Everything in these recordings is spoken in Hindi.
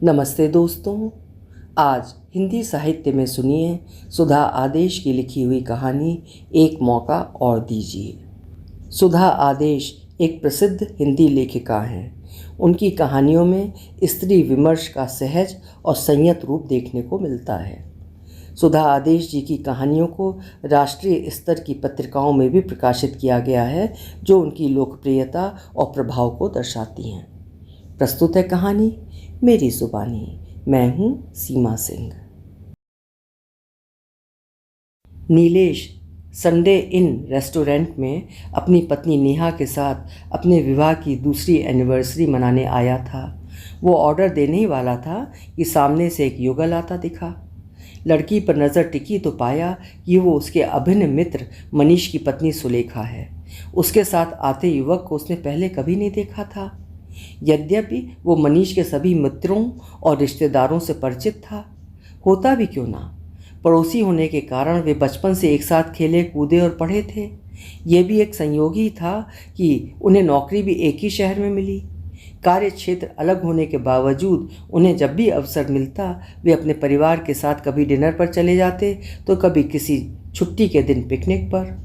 नमस्ते दोस्तों। आज हिंदी साहित्य में सुनिए सुधा आदेश की लिखी हुई कहानी एक मौका और दीजिए। सुधा आदेश एक प्रसिद्ध हिंदी लेखिका हैं। उनकी कहानियों में स्त्री विमर्श का सहज और संयत रूप देखने को मिलता है। सुधा आदेश जी की कहानियों को राष्ट्रीय स्तर की पत्रिकाओं में भी प्रकाशित किया गया है, जो उनकी लोकप्रियता और प्रभाव को दर्शाती हैं। प्रस्तुत है कहानी मेरी जुबानी। मैं हूँ सीमा सिंह। नीलेश संडे इन रेस्टोरेंट में अपनी पत्नी नेहा के साथ अपने विवाह की दूसरी एनिवर्सरी मनाने आया था। वो ऑर्डर देने ही वाला था कि सामने से एक युगल आता दिखा। लड़की पर नज़र टिकी तो पाया कि वो उसके अभिन्न मित्र मनीष की पत्नी सुलेखा है। उसके साथ आते युवक को उसने पहले कभी नहीं देखा था। यद्यपि वो मनीष के सभी मित्रों और रिश्तेदारों से परिचित था। होता भी क्यों ना, पड़ोसी होने के कारण वे बचपन से एक साथ खेले कूदे और पढ़े थे। ये भी एक संयोग ही था कि उन्हें नौकरी भी एक ही शहर में मिली। कार्य क्षेत्र अलग होने के बावजूद उन्हें जब भी अवसर मिलता वे अपने परिवार के साथ कभी डिनर पर चले जाते तो कभी किसी छुट्टी के दिन पिकनिक पर।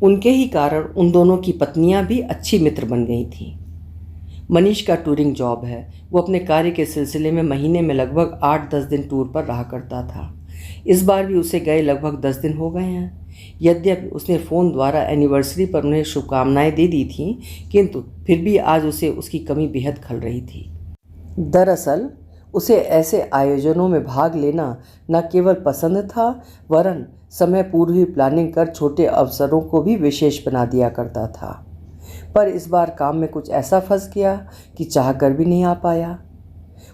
उनके ही कारण उन दोनों की पत्नियां भी अच्छी मित्र बन गई थीं। मनीष का टूरिंग जॉब है। वो अपने कार्य के सिलसिले में महीने में लगभग 8-10 दिन टूर पर रहा करता था। इस बार भी उसे गए लगभग 10 दिन हो गए हैं। यद्यपि उसने फ़ोन द्वारा एनिवर्सरी पर उन्हें शुभकामनाएं दे दी थीं, किंतु फिर भी आज उसे उसकी कमी बेहद खल रही थी। दरअसल उसे ऐसे आयोजनों में भाग लेना न केवल पसंद था, वरन समय पूर्व ही प्लानिंग कर छोटे अवसरों को भी विशेष बना दिया करता था। पर इस बार काम में कुछ ऐसा फंस गया कि चाह कर भी नहीं आ पाया।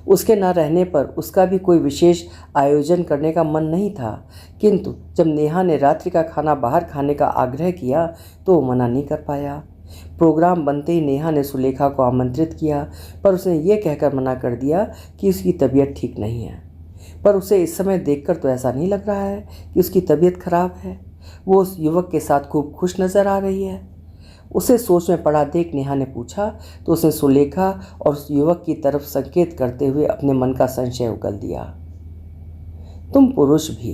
उसके न रहने पर उसका भी कोई विशेष आयोजन करने का मन नहीं था, किंतु जब नेहा ने रात्रि का खाना बाहर खाने का आग्रह किया तो वो मना नहीं कर पाया। प्रोग्राम बनते ही नेहा ने सुलेखा को आमंत्रित किया, पर उसने ये कहकर मना कर दिया कि उसकी तबीयत ठीक नहीं है। पर उसे इस समय देखकर तो ऐसा नहीं लग रहा है कि उसकी तबीयत खराब है। वो उस युवक के साथ खूब खुश नज़र आ रही है। उसे सोच में पड़ा देख नेहा ने पूछा तो उसने सुलेखा और उस युवक की तरफ संकेत करते हुए अपने मन का संशय उगल दिया। तुम पुरुष भी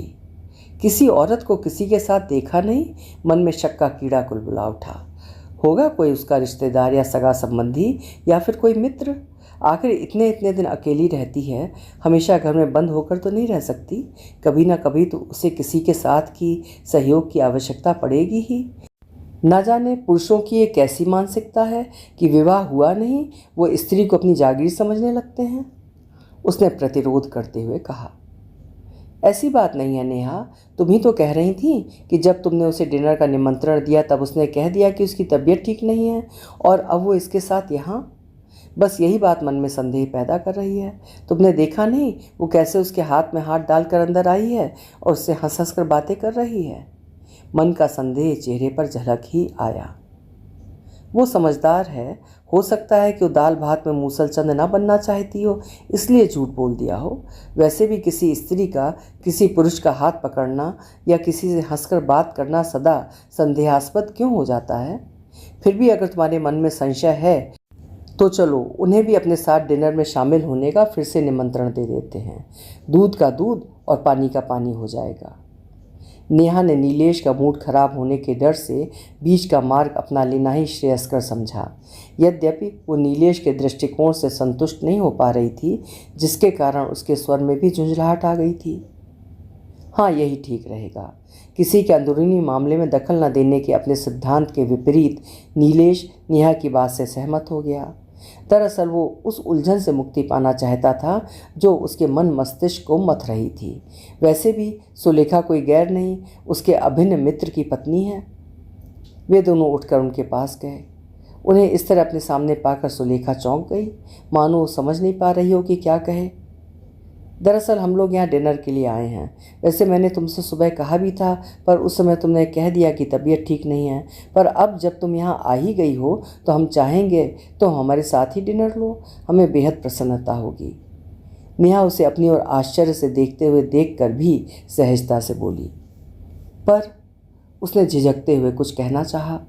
किसी औरत को किसी के साथ देखा नहीं? मन में शक का कीड़ा कुलबुला उठा। होगा कोई उसका रिश्तेदार या सगा संबंधी या फिर कोई मित्र। आखिर इतने इतने दिन अकेली रहती है, हमेशा घर में बंद होकर तो नहीं रह सकती। कभी ना कभी तो उसे किसी के साथ की सहयोग की आवश्यकता पड़ेगी ही। न जाने पुरुषों की ये कैसी मानसिकता है कि विवाह हुआ नहीं वो स्त्री को अपनी जागीर समझने लगते हैं। उसने प्रतिरोध करते हुए कहा, ऐसी बात नहीं है नेहा, तुम ही तो कह रही थी कि जब तुमने उसे डिनर का निमंत्रण दिया तब उसने कह दिया कि उसकी तबीयत ठीक नहीं है और अब वो इसके साथ यहाँ। बस यही बात मन में संदेह पैदा कर रही है। तुमने देखा नहीं वो कैसे उसके हाथ में हाथ डालकर अंदर आई है और उससे हंस हंस कर बातें कर रही है। मन का संदेह चेहरे पर झलक ही आया। वो समझदार है, हो सकता है कि वो दाल भात में मूसलचंद न बनना चाहती हो, इसलिए झूठ बोल दिया हो। वैसे भी किसी स्त्री का किसी पुरुष का हाथ पकड़ना या किसी से हंसकर बात करना सदा संदेहास्पद क्यों हो जाता है? फिर भी अगर तुम्हारे मन में संशय है तो चलो उन्हें भी अपने साथ डिनर में शामिल होने का फिर से निमंत्रण दे देते हैं। दूध का दूध और पानी का पानी हो जाएगा। नेहा ने नीलेश का मूड खराब होने के डर से बीच का मार्ग अपना लेना ही श्रेयस्कर समझा। यद्यपि वो नीलेश के दृष्टिकोण से संतुष्ट नहीं हो पा रही थी, जिसके कारण उसके स्वर में भी झुंझलाहट आ गई थी। हाँ, यही ठीक रहेगा। किसी के अंदरूनी मामले में दखल न देने के अपने सिद्धांत के विपरीत नीलेश नेहा की बात से सहमत हो गया। दरअसल वो उस उलझन से मुक्ति पाना चाहता था जो उसके मन मस्तिष्क को मथ रही थी। वैसे भी सुलेखा कोई गैर नहीं, उसके अभिन्न मित्र की पत्नी है। वे दोनों उठकर उनके पास गए। उन्हें इस तरह अपने सामने पाकर सुलेखा चौंक गई, मानो वो समझ नहीं पा रही हो कि क्या कहे। दरअसल हम लोग यहाँ डिनर के लिए आए हैं। वैसे मैंने तुमसे सुबह कहा भी था, पर उस समय तुमने कह दिया कि तबीयत ठीक नहीं है। पर अब जब तुम यहाँ आ ही गई हो तो हम चाहेंगे तो हमारे साथ ही डिनर लो, हमें बेहद प्रसन्नता होगी। नेहा उसे अपनी ओर आश्चर्य से देखते हुए देखकर भी सहजता से बोली, पर उसने झिझकते हुए कुछ कहना चाहा,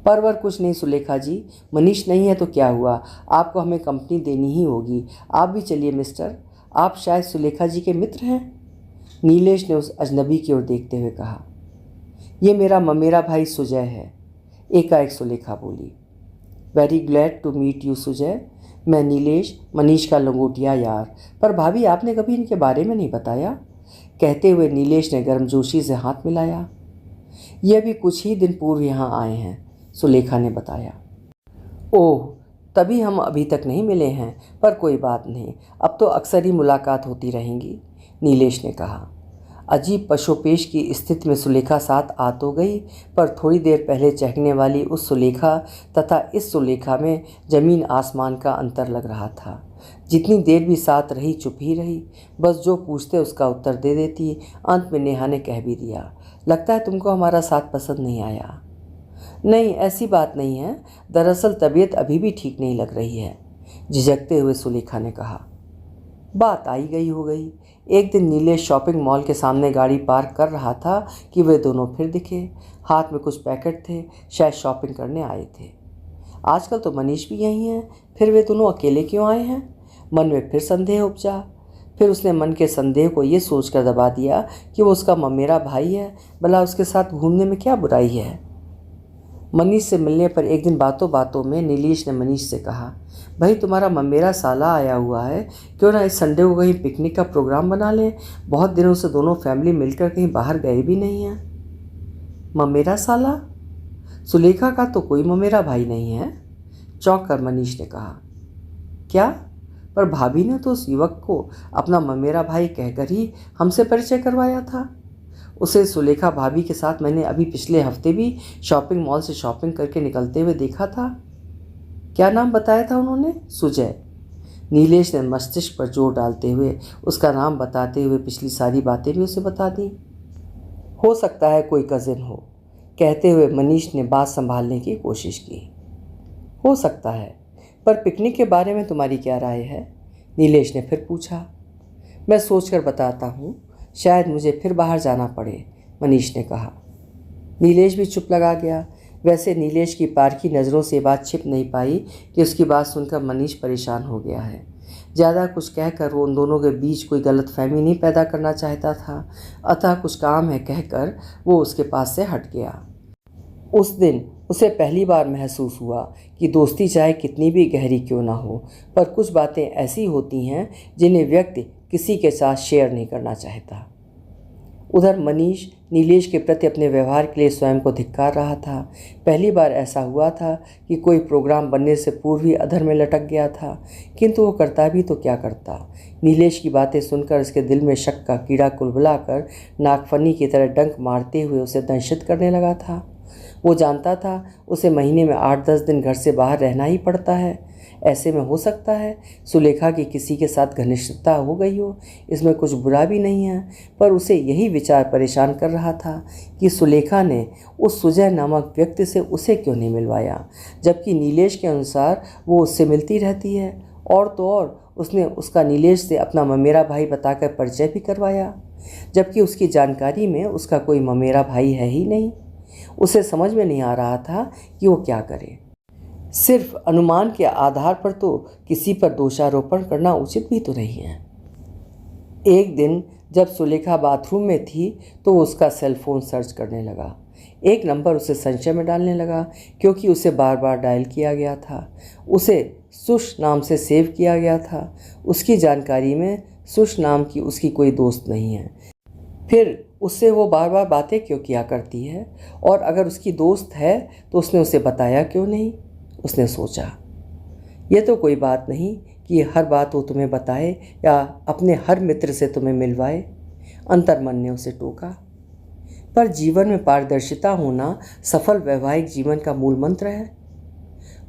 परवर कुछ नहीं सुलेखा जी, मनीष नहीं है तो क्या हुआ, आपको हमें कंपनी देनी ही होगी। आप भी चलिए मिस्टर, आप शायद सुलेखा जी के मित्र हैं। नीलेश ने उस अजनबी की ओर देखते हुए कहा। ये मेरा ममेरा भाई सुजय है, एकाएक सुलेखा बोली। Very glad to meet you Sujay, मैं नीलेश, मनीष का लंगोटिया यार। पर भाभी आपने कभी इनके बारे में नहीं बताया। कहते हुए नीलेश ने गर्मजोशी से हाथ मिलाया। ये अभी कुछ ही दिन पूर्व यहाँ आए हैं, सुलेखा ने बताया। ओह, तभी हम अभी तक नहीं मिले हैं, पर कोई बात नहीं, अब तो अक्सर ही मुलाकात होती रहेंगी, नीलेश ने कहा। अजीब पशोपेश की स्थिति में सुलेखा साथ आ तो गई, पर थोड़ी देर पहले चहकने वाली उस सुलेखा तथा इस सुलेखा में ज़मीन आसमान का अंतर लग रहा था। जितनी देर भी साथ रही चुप ही रही, बस जो पूछते उसका उत्तर दे देती। अंत में नेहा ने कह भी दिया, लगता है तुमको हमारा साथ पसंद नहीं आया। नहीं, ऐसी बात नहीं है, दरअसल तबीयत अभी भी ठीक नहीं लग रही है, झिझकते हुए सुलेखा ने कहा। बात आई गई हो गई। एक दिन नीलेश शॉपिंग मॉल के सामने गाड़ी पार्क कर रहा था कि वे दोनों फिर दिखे। हाथ में कुछ पैकेट थे, शायद शॉपिंग करने आए थे। आजकल तो मनीष भी यहीं है, फिर वे दोनों अकेले क्यों आए हैं? मन में फिर संदेह उपजा। फिर उसने मन के संदेह को ये सोचकर दबा दिया कि वो उसका ममेरा भाई है, भला उसके साथ घूमने में क्या बुराई है। मनीष से मिलने पर एक दिन बातों बातों में नीलेश ने मनीष से कहा, भाई तुम्हारा ममेरा साला आया हुआ है, क्यों ना इस संडे को कहीं पिकनिक का प्रोग्राम बना लें। बहुत दिनों से दोनों फैमिली मिलकर कहीं बाहर गए भी नहीं हैं। ममेरा साला? सुलेखा का तो कोई ममेरा भाई नहीं है, चौंक कर मनीष ने कहा। क्या? पर भाभी ने तो उस युवक को अपना ममेरा भाई कहकर ही हमसे परिचय करवाया था। उसे सुलेखा भाभी के साथ मैंने अभी पिछले हफ्ते भी शॉपिंग मॉल से शॉपिंग करके निकलते हुए देखा था। क्या नाम बताया था उन्होंने? सुजय। नीलेश ने मस्तिष्क पर जोर डालते हुए उसका नाम बताते हुए पिछली सारी बातें भी उसे बता दी। हो सकता है कोई कज़िन हो, कहते हुए मनीष ने बात संभालने की कोशिश की। हो सकता है, पर पिकनिक के बारे में तुम्हारी क्या राय है? नीलेश ने फिर पूछा। मैं सोचकर बताता हूँ, शायद मुझे फिर बाहर जाना पड़े, मनीष ने कहा। नीलेश भी चुप लगा गया। वैसे नीलेश की पारखी नज़रों से बात छिप नहीं पाई कि उसकी बात सुनकर मनीष परेशान हो गया है। ज़्यादा कुछ कहकर वो उन दोनों के बीच कोई गलतफहमी नहीं पैदा करना चाहता था, अतः कुछ काम है कहकर वो उसके पास से हट गया। उस दिन उसे पहली बार महसूस हुआ कि दोस्ती चाहे कितनी भी गहरी क्यों ना हो, पर कुछ बातें ऐसी होती हैं जिन्हें व्यक्ति किसी के साथ शेयर नहीं करना चाहता। उधर मनीष नीलेश के प्रति अपने व्यवहार के लिए स्वयं को धिक्कार रहा था। पहली बार ऐसा हुआ था कि कोई प्रोग्राम बनने से पूर्व ही अधर में लटक गया था, किंतु वो करता भी तो क्या करता। नीलेश की बातें सुनकर उसके दिल में शक का कीड़ा कुलबुलाकर नागफनी की तरह डंक मारते हुए उसे दंशित करने लगा था। वो जानता था उसे महीने में 8-10 दिन घर से बाहर रहना ही पड़ता है। ऐसे में हो सकता है सुलेखा की किसी के साथ घनिष्ठता हो गई हो, इसमें कुछ बुरा भी नहीं है, पर उसे यही विचार परेशान कर रहा था कि सुलेखा ने उस सुजय नामक व्यक्ति से उसे क्यों नहीं मिलवाया, जबकि नीलेश के अनुसार वो उससे मिलती रहती है। और तो और उसने उसका नीलेश से अपना ममेरा भाई बताकर परिचय भी करवाया, जबकि उसकी जानकारी में उसका कोई ममेरा भाई है ही नहीं। उसे समझ में नहीं आ रहा था कि वो क्या करे। सिर्फ अनुमान के आधार पर तो किसी पर दोषारोपण करना उचित भी तो नहीं है। एक दिन जब सुलेखा बाथरूम में थी तो वो उसका सेलफोन सर्च करने लगा। एक नंबर उसे संशय में डालने लगा, क्योंकि उसे बार बार डायल किया गया था। उसे सुश नाम से सेव किया गया था। उसकी जानकारी में सुश नाम की उसकी कोई दोस्त नहीं है। फिर उससे वो बार बार बातें क्यों किया करती है, और अगर उसकी दोस्त है तो उसने उसे बताया क्यों नहीं। उसने सोचा, यह तो कोई बात नहीं कि हर बात वो तुम्हें बताए या अपने हर मित्र से तुम्हें मिलवाए। अंतर्मन ने उसे टोका। पर जीवन में पारदर्शिता होना सफल वैवाहिक जीवन का मूल मंत्र है।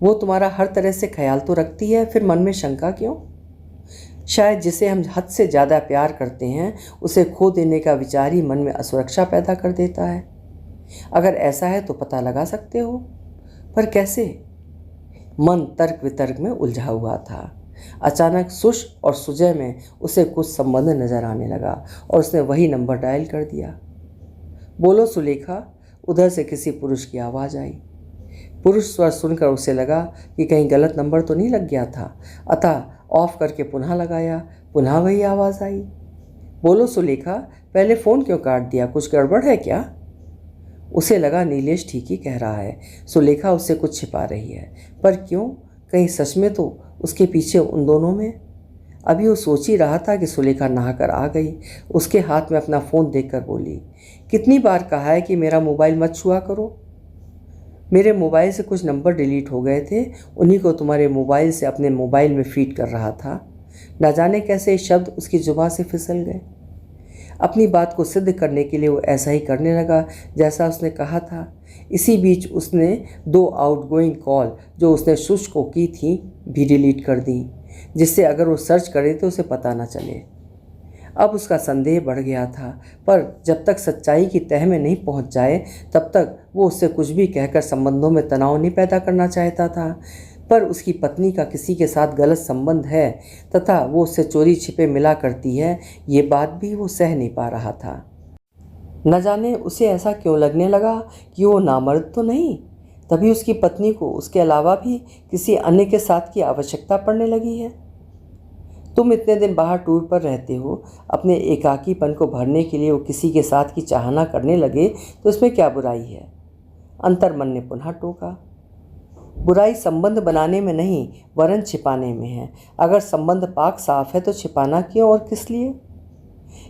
वो तुम्हारा हर तरह से ख्याल तो रखती है, फिर मन में शंका क्यों? शायद जिसे हम हद से ज़्यादा प्यार करते हैं उसे खो देने का विचार ही मन में असुरक्षा पैदा कर देता है। अगर ऐसा है तो पता लगा सकते हो, पर कैसे? मन तर्क वितर्क में उलझा हुआ था। अचानक सुश और सुजय में उसे कुछ संबंध नजर आने लगा और उसने वही नंबर डायल कर दिया। बोलो सुलेखा, उधर से किसी पुरुष की आवाज़ आई। पुरुष स्वर सुनकर उसे लगा कि कहीं गलत नंबर तो नहीं लग गया था, अतः ऑफ करके पुनः लगाया। पुनः वही आवाज़ आई। बोलो सुलेखा, पहले फ़ोन क्यों काट दिया? कुछ गड़बड़ है क्या? उसे लगा नीलेश ठीक ही कह रहा है, सुलेखा उससे कुछ छिपा रही है। पर क्यों? कहीं सच में तो उसके पीछे उन दोनों में? अभी वो सोच ही रहा था कि सुलेखा नहाकर आ गई। उसके हाथ में अपना फ़ोन देखकर बोली, कितनी बार कहा है कि मेरा मोबाइल मत छुआ करो। मेरे मोबाइल से कुछ नंबर डिलीट हो गए थे, उन्हीं को तुम्हारे मोबाइल से अपने मोबाइल में फीड कर रहा था। न जाने कैसे शब्द उसकी जुबान से फिसल गए। अपनी बात को सिद्ध करने के लिए वो ऐसा ही करने लगा जैसा उसने कहा था। इसी बीच उसने 2 आउटगोइंग कॉल जो उसने सुश को की थी भी डिलीट कर दी, जिससे अगर वो सर्च करे तो उसे पता न चले। अब उसका संदेह बढ़ गया था, पर जब तक सच्चाई की तह में नहीं पहुंच जाए तब तक वो उससे कुछ भी कहकर संबंधों में तनाव नहीं पैदा करना चाहता था। पर उसकी पत्नी का किसी के साथ गलत संबंध है तथा वो उससे चोरी छिपे मिला करती है, ये बात भी वो सह नहीं पा रहा था। न जाने उसे ऐसा क्यों लगने लगा कि वो नामर्द तो नहीं, तभी उसकी पत्नी को उसके अलावा भी किसी अन्य के साथ की आवश्यकता पड़ने लगी है। तुम इतने दिन बाहर टूर पर रहते हो, अपने एकाकीपन को भरने के लिए वो किसी के साथ की चाहना करने लगे तो इसमें क्या बुराई है? अंतर्मन ने पुनः टोका। बुराई संबंध बनाने में नहीं वरन छिपाने में है। अगर संबंध पाक साफ है तो छिपाना क्यों और किस लिए?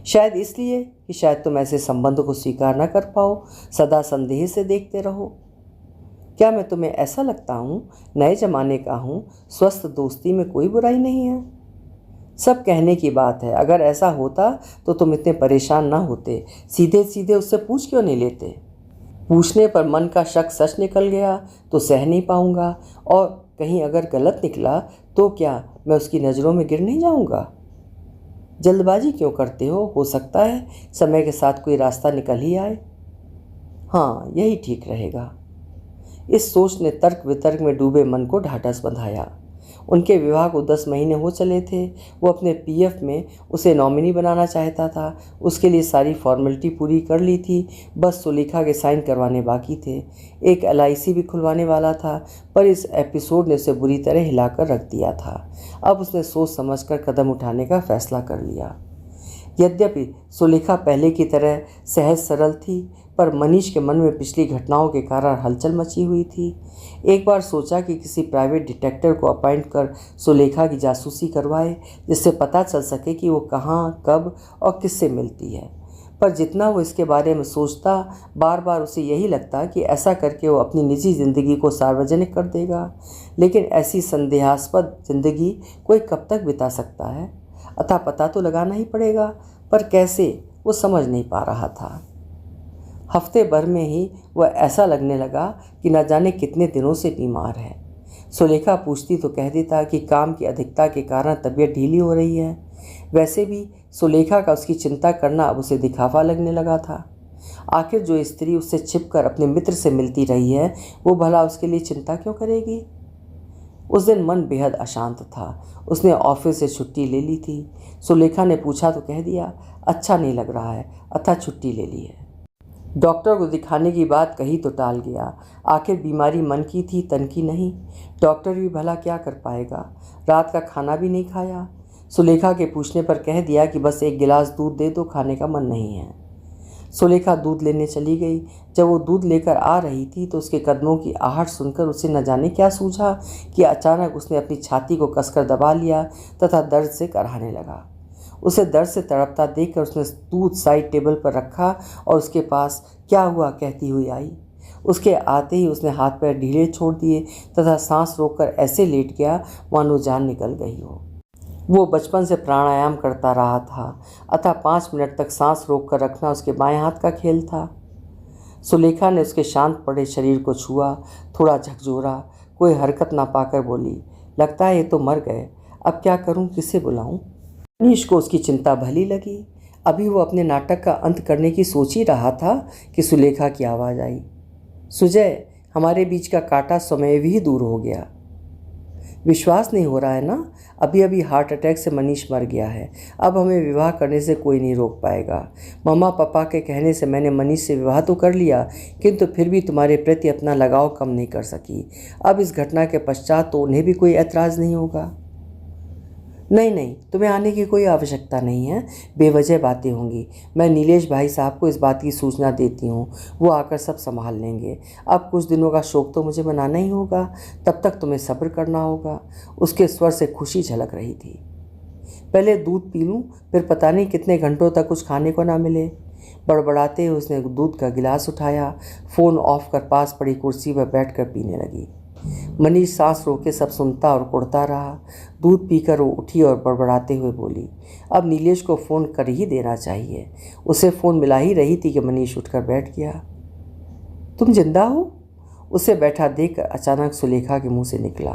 शायद इसलिए कि शायद तुम ऐसे संबंध को स्वीकार न कर पाओ, सदा संदेह से देखते रहो। क्या मैं तुम्हें ऐसा लगता हूँ नए जमाने का हूँ? स्वस्थ दोस्ती में कोई बुराई नहीं है। सब कहने की बात है। अगर ऐसा होता तो तुम इतने परेशान ना होते। सीधे सीधे उससे पूछ क्यों नहीं लेते? पूछने पर मन का शक सच निकल गया तो सह नहीं पाऊंगा, और कहीं अगर गलत निकला तो क्या मैं उसकी नज़रों में गिर नहीं जाऊंगा? जल्दबाजी क्यों करते हो सकता है समय के साथ कोई रास्ता निकल ही आए। हाँ, यही ठीक रहेगा। इस सोच ने तर्क वितर्क में डूबे मन को ढाढ़स बंधाया। उनके विवाह को 10 महीने हो चले थे। वो अपने पीएफ में उसे नॉमिनी बनाना चाहता था। उसके लिए सारी फॉर्मेलिटी पूरी कर ली थी, बस सुलेखा के साइन करवाने बाकी थे। एक LIC भी खुलवाने वाला था, पर इस एपिसोड ने उसे बुरी तरह हिलाकर रख दिया था। अब उसने सोच समझकर कदम उठाने का फैसला कर लिया। यद्यपि सुलेखा पहले की तरह सहज सरल थी, पर मनीष के मन में पिछली घटनाओं के कारण हलचल मची हुई थी। एक बार सोचा कि किसी प्राइवेट डिटेक्टिव को अपॉइंट कर सुलेखा की जासूसी करवाए, जिससे पता चल सके कि वो कहाँ, कब और किससे मिलती है। पर जितना वो इसके बारे में सोचता, बार बार उसे यही लगता कि ऐसा करके वो अपनी निजी ज़िंदगी को सार्वजनिक कर देगा। लेकिन ऐसी संदेहास्पद ज़िंदगी कोई कब तक बिता सकता है? अतः पता तो लगाना ही पड़ेगा, पर कैसे, वो समझ नहीं पा रहा था। हफ्ते भर में ही वह ऐसा लगने लगा कि न जाने कितने दिनों से बीमार है। सुलेखा पूछती तो कह देता कि काम की अधिकता के कारण तबीयत ढीली हो रही है। वैसे भी सुलेखा का उसकी चिंता करना अब उसे दिखावा लगने लगा था। आखिर जो स्त्री उससे छिपकर अपने मित्र से मिलती रही है, वो भला उसके लिए चिंता क्यों करेगी? उस दिन मन बेहद अशांत था। उसने ऑफिस से छुट्टी ले ली थी। सुलेखा ने पूछा तो कह दिया, अच्छा नहीं लग रहा है, अतः छुट्टी ले ली है। डॉक्टर को दिखाने की बात कही तो टाल गया। आखिर बीमारी मन की थी, तन की नहीं। डॉक्टर भी भला क्या कर पाएगा? रात का खाना भी नहीं खाया। सुलेखा के पूछने पर कह दिया कि बस 1 गिलास दूध दे दो, खाने का मन नहीं है। सुलेखा दूध लेने चली गई। जब वो दूध लेकर आ रही थी तो उसके कदमों की आहट सुनकर उसे न जाने क्या सूझा कि अचानक उसने अपनी छाती को कसकर दबा लिया तथा दर्द से कराहने लगा। उसे दर्द से तड़पता देखकर उसने दूध साइड टेबल पर रखा और उसके पास क्या हुआ कहती हुई आई। उसके आते ही उसने हाथ पैर ढीले छोड़ दिए तथा सांस रोककर ऐसे लेट गया मानो जान निकल गई हो। वो बचपन से प्राणायाम करता रहा था, अतः 5 मिनट तक सांस रोककर रखना उसके बाएं हाथ का खेल था। सुलेखा ने उसके शांत पड़े शरीर को छुआ, थोड़ा झकझोरा। कोई हरकत ना पाकर बोली, लगता है ये तो मर गए, अब क्या करूं, किसे बुलाऊं? मनीष को उसकी चिंता भली लगी। अभी वो अपने नाटक का अंत करने की सोच ही रहा था कि सुलेखा की आवाज़ आई, सुजय, हमारे बीच का कांटा स्वयं ही दूर हो गया। विश्वास नहीं हो रहा है ना? अभी अभी हार्ट अटैक से मनीष मर गया है। अब हमें विवाह करने से कोई नहीं रोक पाएगा। मम्मा पापा के कहने से मैंने मनीष से विवाह तो कर लिया, किंतु फिर भी तुम्हारे प्रति अपना लगाव कम नहीं कर सकी। अब इस घटना के पश्चात तो उन्हें भी कोई ऐतराज़ नहीं होगा। नहीं नहीं, तुम्हें आने की कोई आवश्यकता नहीं है। बेवजह बातें होंगी। मैं नीलेश भाई साहब को इस बात की सूचना देती हूँ, वो आकर सब संभाल लेंगे। अब कुछ दिनों का शौक तो मुझे मनाना ही होगा, तब तक तुम्हें सब्र करना होगा। उसके स्वर से खुशी झलक रही थी। पहले दूध पी लूँ, फिर पता नहीं कितने घंटों तक कुछ खाने को ना मिले। बड़बड़ाते हुए उसने दूध का गिलास उठाया, फ़ोन ऑफ कर पास पड़ी कुर्सी पर बैठकर पीने लगी। मनीष सांस रोके सब सुनता और कुड़ता रहा। दूध पीकर वो उठी और बड़बड़ाते हुए बोली, अब नीलेश को फ़ोन कर ही देना चाहिए। उसे फ़ोन मिला ही रही थी कि मनीष उठकर बैठ गया। तुम जिंदा हो? उसे बैठा देखकर अचानक सुलेखा के मुंह से निकला।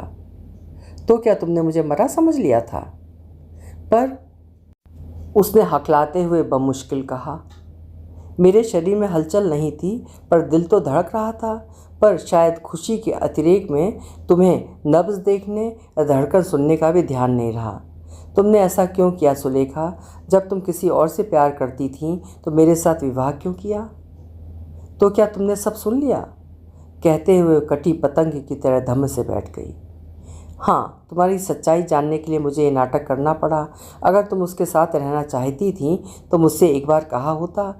तो क्या तुमने मुझे मरा समझ लिया था? पर उसने हकलाते हुए बमुश्किल कहा, मेरे शरीर में हलचल नहीं थी, पर दिल तो धड़क रहा था। पर शायद खुशी के अतिरेक में तुम्हें नब्ज़ देखने या धड़कन सुनने का भी ध्यान नहीं रहा। तुमने ऐसा क्यों किया सुलेखा? जब तुम किसी और से प्यार करती थीं तो मेरे साथ विवाह क्यों किया? तो क्या तुमने सब सुन लिया? कहते हुए कटी पतंग की तरह धम्म से बैठ गई। हाँ, तुम्हारी सच्चाई जानने के लिए मुझे ये नाटक करना पड़ा। अगर तुम उसके साथ रहना चाहती थीं तो मुझसे एक बार कहा होता,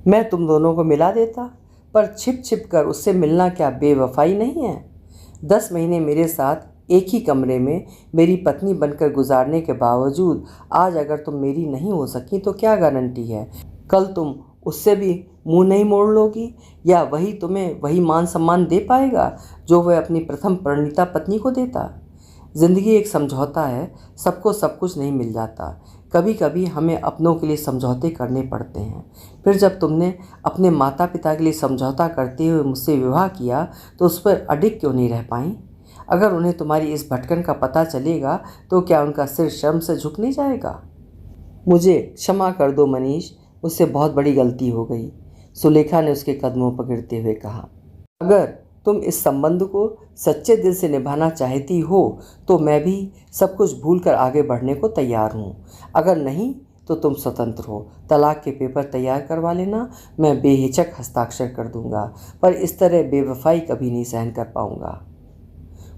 मैं तुम दोनों को मिला देता। पर छिप छिप कर उससे मिलना क्या बेवफाई नहीं है? 10 महीने मेरे साथ एक ही कमरे में मेरी पत्नी बनकर गुजारने के बावजूद आज अगर तुम मेरी नहीं हो सकी तो क्या गारंटी है कल तुम उससे भी मुंह नहीं मोड़ लोगी, या वही तुम्हें वही मान सम्मान दे पाएगा जो वह अपनी प्रथम परिणीता पत्नी को देता। ज़िंदगी एक समझौता है, सबको सब कुछ नहीं मिल जाता। कभी कभी हमें अपनों के लिए समझौते करने पड़ते हैं। फिर जब तुमने अपने माता पिता के लिए समझौता करते हुए मुझसे विवाह किया तो उस पर अडिग क्यों नहीं रह पाई? अगर उन्हें तुम्हारी इस भटकन का पता चलेगा तो क्या उनका सिर शर्म से झुक नहीं जाएगा? मुझे क्षमा कर दो मनीष, मुझसे बहुत बड़ी गलती हो गई, सुलेखा ने उसके कदमों पर गिरते हुए कहा। अगर तुम इस संबंध को सच्चे दिल से निभाना चाहती हो तो मैं भी सब कुछ भूलकर आगे बढ़ने को तैयार हूँ। अगर नहीं तो तुम स्वतंत्र हो। तलाक के पेपर तैयार करवा लेना, मैं बेहिचक हस्ताक्षर कर दूंगा, पर इस तरह बेवफाई कभी नहीं सहन कर पाऊंगा।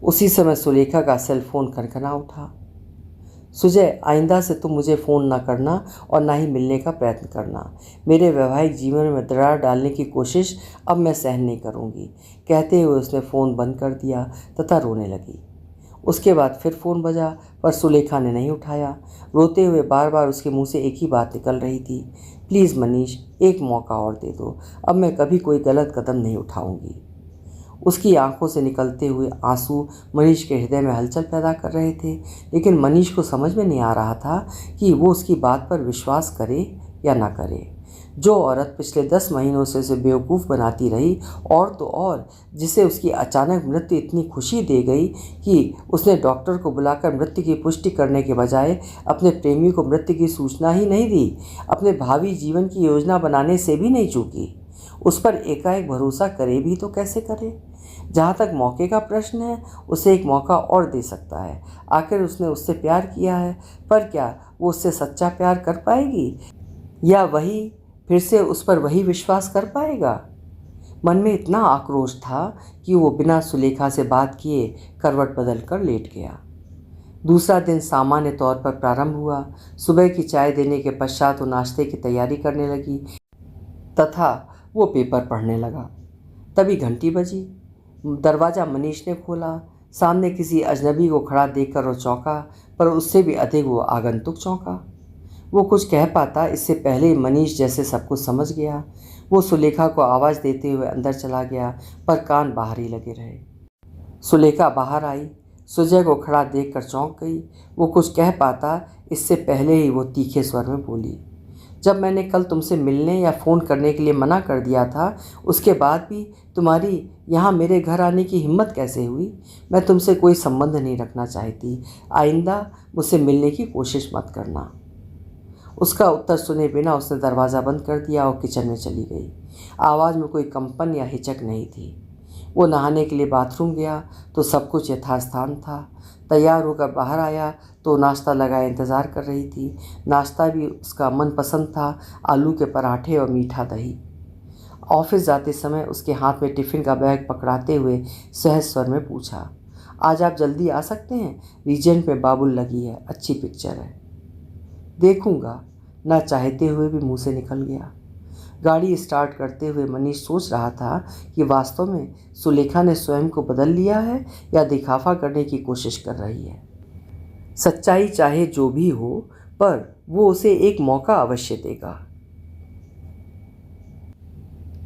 उसी समय सुलेखा का सेल फोन खनखना उठा। सुजय, आइंदा से तुम मुझे फ़ोन ना करना और ना ही मिलने का प्रयत्न करना। मेरे वैवाहिक जीवन में दरार डालने की कोशिश अब मैं सहन नहीं करूँगी। कहते हुए उसने फ़ोन बंद कर दिया तथा रोने लगी। उसके बाद फिर फ़ोन बजा, पर सुलेखा ने नहीं उठाया। रोते हुए बार बार उसके मुंह से एक ही बात निकल रही थी, प्लीज़ मनीष, एक मौका और दे दो। अब मैं कभी कोई गलत कदम नहीं उठाऊँगी। उसकी आंखों से निकलते हुए आंसू मनीष के हृदय में हलचल पैदा कर रहे थे, लेकिन मनीष को समझ में नहीं आ रहा था कि वो उसकी बात पर विश्वास करे या ना करे। जो औरत पिछले 10 महीनों से उसे बेवकूफ़ बनाती रही, और तो और जिसे उसकी अचानक मृत्यु इतनी खुशी दे गई कि उसने डॉक्टर को बुलाकर मृत्यु की पुष्टि करने के बजाय अपने प्रेमी को मृत्यु की सूचना ही नहीं दी, अपने भावी जीवन की योजना बनाने से भी नहीं चूकी, उस पर एकाएक भरोसा करे भी तो कैसे करे? जहाँ तक मौके का प्रश्न है, उसे एक मौका और दे सकता है। आखिर उसने उससे प्यार किया है, पर क्या वो उससे सच्चा प्यार कर पाएगी, या वही फिर से उस पर वही विश्वास कर पाएगा? मन में इतना आक्रोश था कि वो बिना सुलेखा से बात किए करवट बदल कर लेट गया। दूसरा दिन सामान्य तौर पर प्रारंभ हुआ। सुबह की चाय देने के पश्चात वो नाश्ते की तैयारी करने लगी तथा वो पेपर पढ़ने लगा। तभी घंटी बजी। दरवाज़ा मनीष ने खोला। सामने किसी अजनबी को खड़ा देखकर वो चौंका, पर उससे भी अधिक वो आगंतुक चौंका। वो कुछ कह पाता इससे पहले ही मनीष जैसे सब कुछ समझ गया। वो सुलेखा को आवाज़ देते हुए अंदर चला गया, पर कान बाहर ही लगे रहे। सुलेखा बाहर आई, सुजय को खड़ा देखकर चौंक गई। वो कुछ कह पाता इससे पहले ही वो तीखे स्वर में बोली, जब मैंने कल तुमसे मिलने या फ़ोन करने के लिए मना कर दिया था, उसके बाद भी तुम्हारी यहाँ मेरे घर आने की हिम्मत कैसे हुई? मैं तुमसे कोई संबंध नहीं रखना चाहती। आइंदा मुझसे मिलने की कोशिश मत करना। उसका उत्तर सुने बिना उसने दरवाज़ा बंद कर दिया और किचन में चली गई। आवाज़ में कोई कंपन या हिचक नहीं थी। वो नहाने के लिए बाथरूम गया तो सब कुछ यथास्थान था। तैयार होकर बाहर आया तो नाश्ता लगाए इंतज़ार कर रही थी। नाश्ता भी उसका मनपसंद था, आलू के पराठे और मीठा दही। ऑफिस जाते समय उसके हाथ में टिफ़िन का बैग पकड़ाते हुए सहज स्वर में पूछा, आज आप जल्दी आ सकते हैं? रीजेंट में बाबुल लगी है, अच्छी पिक्चर है। देखूंगा, ना चाहते हुए भी मुंह से निकल गया। गाड़ी स्टार्ट करते हुए मनीष सोच रहा था कि वास्तव में सुलेखा ने स्वयं को बदल लिया है या दिखावा करने की कोशिश कर रही है। सच्चाई चाहे जो भी हो, पर वो उसे एक मौका अवश्य देगा।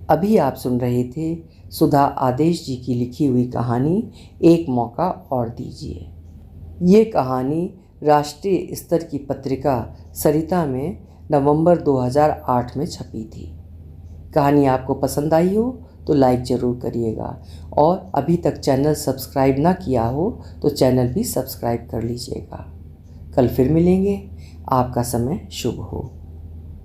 अभी आप सुन रहे थे सुधा आदेश जी की लिखी हुई कहानी एक मौका और दीजिए। ये कहानी राष्ट्रीय स्तर की पत्रिका सरिता में नवंबर 2008 में छपी थी। कहानी आपको पसंद आई हो तो लाइक ज़रूर करिएगा, और अभी तक चैनल सब्सक्राइब ना किया हो तो चैनल भी सब्सक्राइब कर लीजिएगा। कल फिर मिलेंगे। आपका समय शुभ हो।